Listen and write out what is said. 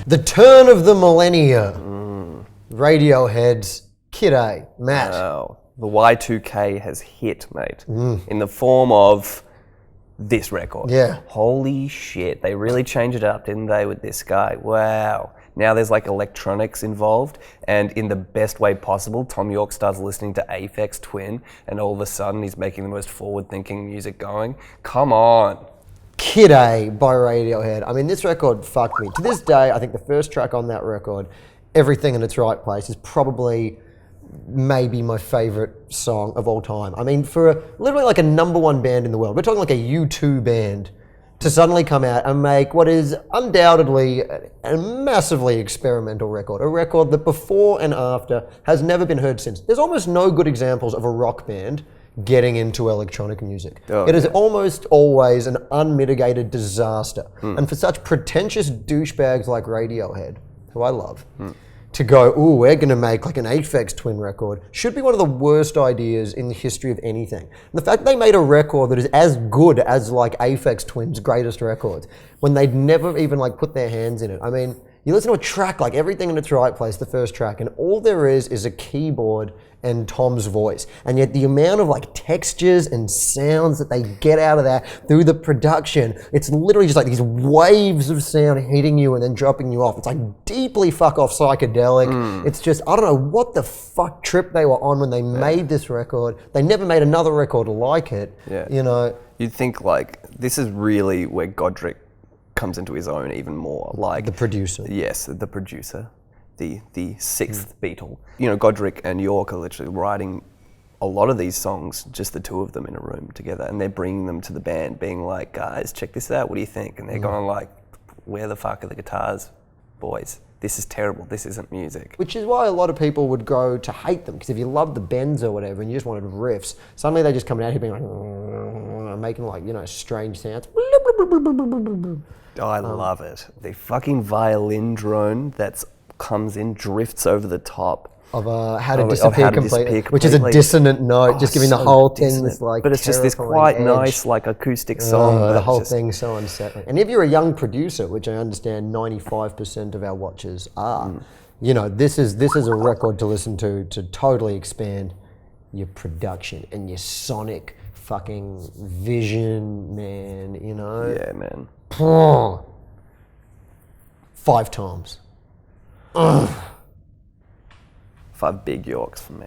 The turn of the millennia. Radiohead's Kid A. Matt. Wow. The Y2K has hit, mate, in the form of this record. Yeah. Holy shit. They really changed it up, didn't they, with this guy? Wow. Now there's like electronics involved, and in the best way possible, Tom York starts listening to Aphex Twin, and all of a sudden he's making the most forward-thinking music going. Come on. Kid A by Radiohead. I mean, this record fucked me. To this day, I think the first track on that record, Everything in Its Right Place, is probably maybe my favorite song of all time. I mean, for literally like a number one band in the world, we're talking like a U2 band, to suddenly come out and make what is undoubtedly a massively experimental record, a record that before and after has never been heard since. There's almost no good examples of a rock band getting into electronic music. It is almost always an unmitigated disaster. And for such pretentious douchebags like Radiohead, who I love, to go, ooh, we're going to make like an Aphex Twin record, should be one of the worst ideas in the history of anything. And the fact they made a record that is as good as like Aphex Twin's greatest records, when they'd never even like put their hands in it. I mean, you listen to a track like Everything in Its Right Place, the first track, and all there is a keyboard and Tom's voice. And yet the amount of like textures and sounds that they get out of that through the production, it's literally just like these waves of sound hitting you and then dropping you off. It's like deeply fuck off psychedelic. It's just, I don't know what the fuck trip they were on when they made this record. They never made another record like it, you know. You'd think like, this is really where Godric comes into his own even more. Like the producer. Yes, the producer. The sixth Beatle. You know, Godric and York are literally writing a lot of these songs, just the two of them in a room together, and they're bringing them to the band, being like, guys, check this out, what do you think? And they're going like, where the fuck are the guitars, boys? This is terrible, this isn't music. Which is why a lot of people would go to hate them, because if you love the bends or whatever and you just wanted riffs, suddenly they just come out here being like, making like, you know, strange sounds. I love it. The fucking violin drone that's comes in, drifts over the top of How to Disappear Completely, which is a dissonant note, just giving the whole thing this like but it's just this quite nice like acoustic song. The whole thing's so unsettling. And if you're a young producer, which I understand 95% of our watchers are, you know, this is a record to listen to totally expand your production and your sonic fucking vision, man, you know? Yeah, man. 5 times. 5 big Yorks for me.